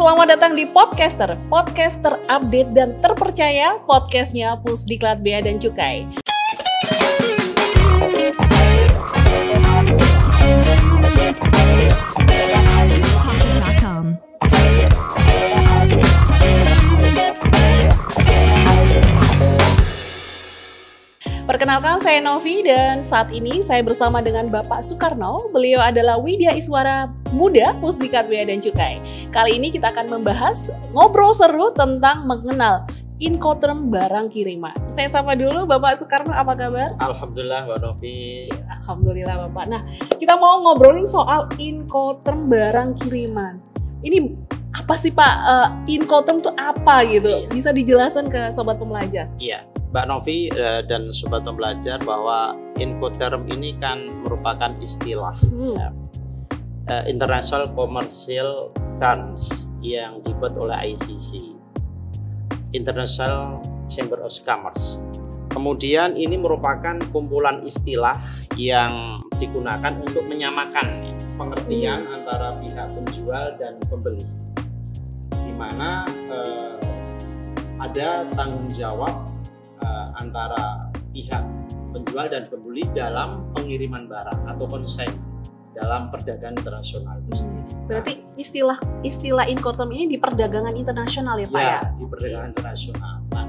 Selamat datang di Podcaster, podcaster update dan terpercaya, podcastnya Pusdiklat Bea dan Cukai. Perkenalkan, saya Novi dan saat ini saya bersama dengan Bapak Soekarno. Beliau adalah Widya Iswara Muda Pusdiklat Bea dan Cukai. Kali ini kita akan membahas ngobrol seru tentang mengenal Incoterm barang kiriman. Saya sapa dulu Bapak Soekarno, apa kabar? Alhamdulillah Mbak Novi. Alhamdulillah Bapak. Nah, kita mau ngobrolin soal Incoterm barang kiriman. Ini apa sih Pak? Incoterm itu apa gitu? Bisa dijelaskan ke sobat pembelajar? Iya, Mbak Novi dan sobat pembelajar bahwa Incoterm ini kan merupakan istilah International Commercial Terms yang dibuat oleh ICC, International Chamber of Commerce. Kemudian ini merupakan kumpulan istilah yang digunakan untuk menyamakan pengertian antara pihak penjual dan pembeli, di mana ada tanggung jawab antara pihak penjual dan pembeli dalam pengiriman barang atau konsen dalam perdagangan internasional itu sendiri. Berarti istilah Incoterm ini di perdagangan internasional ya Pak ya? Di perdagangan internasional. Nah,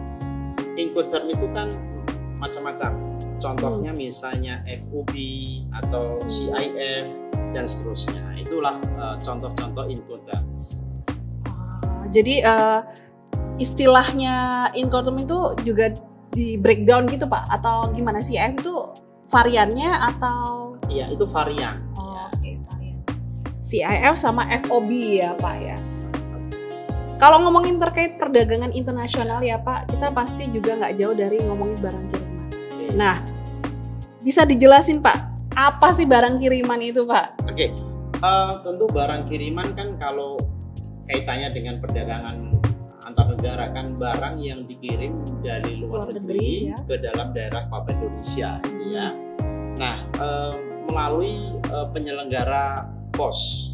Incoterm itu kan macam-macam. Contohnya misalnya FOB atau CIF dan seterusnya. Itulah contoh-contoh Incoterms. Jadi istilahnya Incoterm itu juga di breakdown gitu Pak? Atau gimana? CIF itu variannya atau? Iya, itu varian. Oke, varian. CIF sama FOB ya Pak ya. Kalau ngomongin terkait perdagangan internasional ya Pak, kita pasti juga nggak jauh dari ngomongin barang kiriman. Nah, bisa dijelasin Pak, apa sih barang kiriman itu Pak? Oke, tentu barang kiriman kan kalau kaitannya dengan perdagangan antar negara kan barang yang dikirim dari luar negeri ya, ke dalam daerah Papa Indonesia ya. Nah, melalui penyelenggara pos.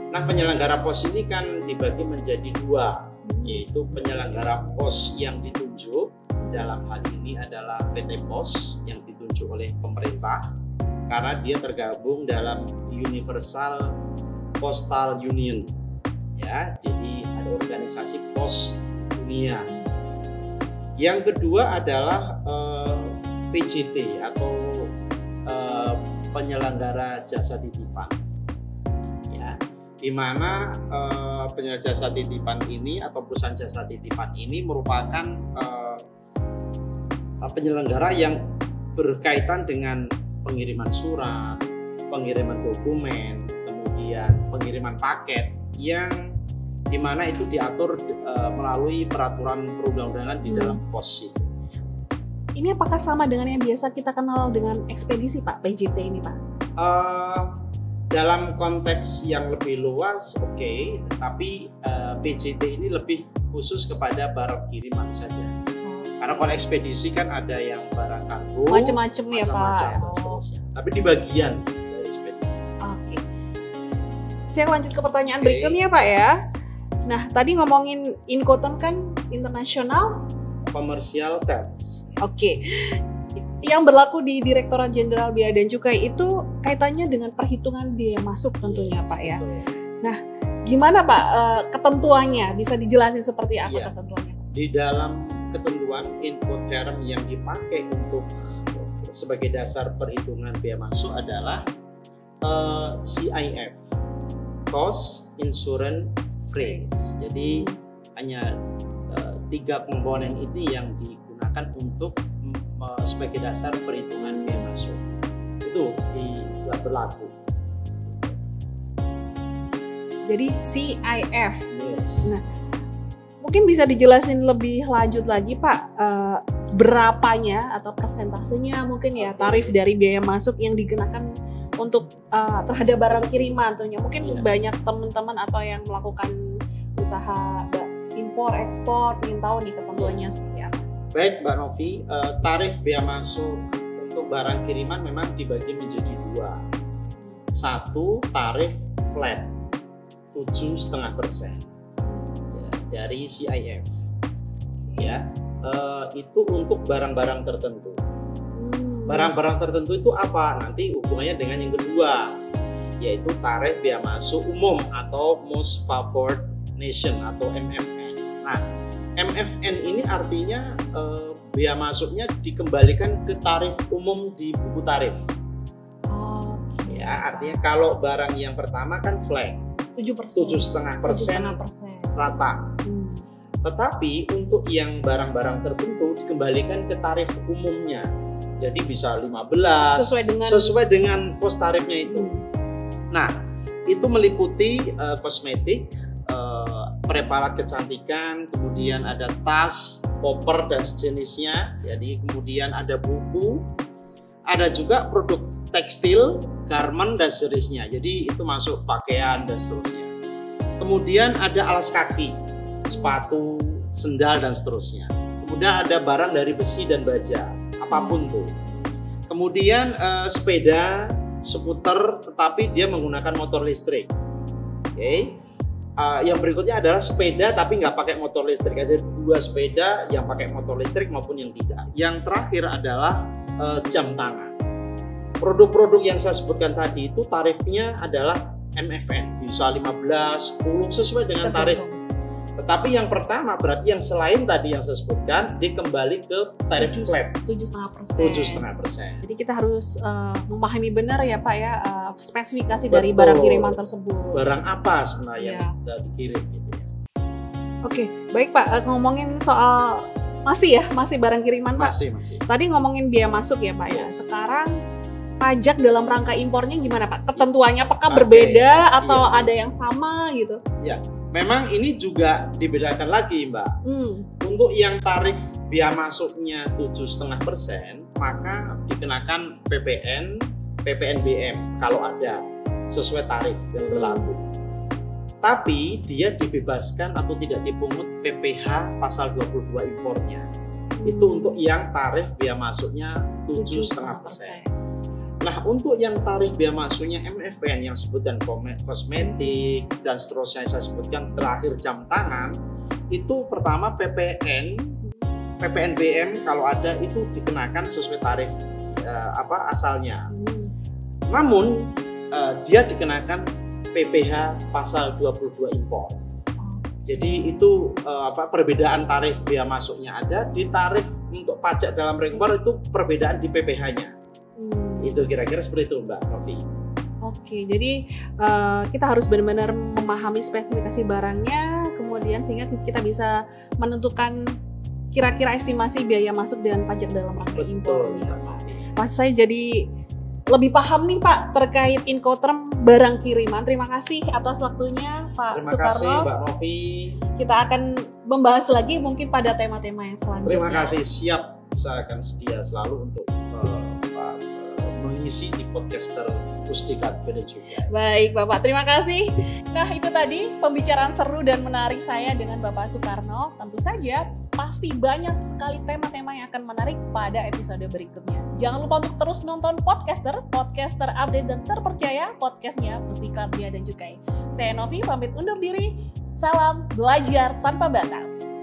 Nah, penyelenggara pos ini kan dibagi menjadi dua, yaitu penyelenggara pos yang ditunjuk, dalam hal ini adalah PT Pos yang ditunjuk oleh pemerintah karena dia tergabung dalam Universal Postal Union. Ya, jadi ada organisasi pos dunia. Yang kedua adalah PJT atau penyelenggara jasa titipan. Ya, di mana penyelenggara jasa titipan ini atau perusahaan jasa titipan ini merupakan penyelenggara yang berkaitan dengan pengiriman surat, pengiriman dokumen, kemudian pengiriman paket yang dimana itu diatur melalui peraturan perundang-undangan di dalam pos itu. Ini apakah sama dengan yang biasa kita kenal dengan ekspedisi Pak, PJT ini Pak? Dalam konteks yang lebih luas oke, tapi PJT ini lebih khusus kepada barang kiriman saja. Karena kalau ekspedisi kan ada yang barang kargo, macam-macam ya Pak. Dan seterusnya. Tapi di bagian dari ekspedisi. Oke. Saya lanjut ke pertanyaan berikutnya Pak ya. Nah, tadi ngomongin Incoterm kan internasional commercial terms. Oke. Yang berlaku di Direktorat Jenderal Bea dan Cukai itu kaitannya dengan perhitungan biaya masuk tentunya Pak ya. Nah, gimana Pak ketentuannya? Bisa dijelasin seperti apa ketentuannya? Di dalam ketentuan Incoterm yang dipakai untuk sebagai dasar perhitungan biaya masuk adalah CIF, Cost Insurance Phrase. Jadi hanya tiga komponen ini yang digunakan untuk sebagai dasar perhitungan biaya masuk. Itu tidak berlaku. Jadi CIF. Yes. Nah, mungkin bisa dijelasin lebih lanjut lagi Pak, berapanya atau persentasenya mungkin ya tarif dari biaya masuk yang dikenakan untuk terhadap barang kiriman tentunya. Mungkin banyak teman-teman atau yang melakukan usaha impor ekspor ingin tahu nih ketentuannya seperti apa. Baik Mbak Novi, tarif biaya masuk untuk barang kiriman memang dibagi menjadi dua. Satu, tarif flat 7,5% dari CIF. Ya, itu untuk barang-barang tertentu. Barang-barang tertentu itu apa? Nanti hubungannya dengan yang kedua, yaitu tarif biaya masuk umum atau Most Favored Nation atau MFN. Nah, MFN ini artinya biaya masuknya dikembalikan ke tarif umum di buku tarif. Ya, artinya kalau barang yang pertama kan flat 7,5% rata. Tetapi untuk yang barang-barang tertentu dikembalikan ke tarif umumnya. Jadi bisa 15 sesuai dengan pos tarifnya itu. Nah, itu meliputi kosmetik, preparat kecantikan, kemudian ada tas, koper dan sejenisnya. Jadi kemudian ada buku, ada juga produk tekstil, garment dan sejenisnya. Jadi itu masuk pakaian dan seterusnya. Kemudian ada alas kaki, sepatu, sendal dan seterusnya. Kemudian ada barang dari besi dan baja, apapun tuh. Kemudian sepeda, skuter, tetapi dia menggunakan motor listrik. Oke. Yang berikutnya adalah sepeda tapi nggak pakai motor listrik. Ada 2 sepeda yang pakai motor listrik maupun yang tidak. Yang terakhir adalah jam tangan. Produk-produk yang saya sebutkan tadi itu tarifnya adalah MFN, bisa 15, 10 sesuai dengan tarif. Tetapi yang pertama berarti yang selain tadi yang saya sebutkan dikembali ke tarif flat 7,5%. Jadi kita harus memahami benar ya Pak ya spesifikasi dari barang kiriman tersebut. Barang apa sebenarnya yang dikirim gitu ya. Oke, baik Pak, ngomongin soal masih barang kiriman Pak. Masih. Tadi ngomongin biaya masuk ya Pak ya. Sekarang pajak dalam rangka impornya gimana Pak? Ketentuannya apakah berbeda atau ada yang sama gitu? Ya, memang ini juga dibedakan lagi Mbak. Untuk yang tarif biaya masuknya 7,5%, maka dikenakan PPN, PPNBM kalau ada sesuai tarif yang berlaku. Tapi dia dibebaskan atau tidak dipungut PPh pasal 22 impornya. Itu untuk yang tarif biaya masuknya 7,5%. Nah, untuk yang tarif biaya masuknya MFN yang sebutkan kosmetik dan seterusnya saya sebutkan terakhir jam tangan, itu pertama PPNBM kalau ada itu dikenakan sesuai tarif asalnya. Namun dia dikenakan PPh pasal 22 impor. Jadi itu perbedaan tarif biaya masuknya ada, di tarif untuk pajak dalam impor itu perbedaan di PPh-nya. Itu kira-kira seperti itu Mbak Novi. Oke, jadi kita harus benar-benar memahami spesifikasi barangnya, kemudian sehingga kita bisa menentukan kira-kira estimasi biaya masuk dan pajak dalam rangka impor. Mas, saya jadi lebih paham nih Pak terkait Incoterm barang kiriman. Terima kasih atas waktunya Pak Sukarno. Terima kasih Mbak Novi. Kita akan membahas lagi mungkin pada tema-tema yang selanjutnya. Terima kasih, siap. Saya akan sedia selalu untuk mengisi di podcaster Pusdikat Bea Cukai. Baik Bapak, terima kasih. Nah itu tadi pembicaraan seru dan menarik saya dengan Bapak Sukarno. Tentu saja pasti banyak sekali tema-tema yang akan menarik pada episode berikutnya. Jangan lupa untuk terus nonton podcaster update dan terpercaya podcastnya Pusdikat Bea dan Cukai. Saya Novi pamit undur diri. Salam belajar tanpa batas.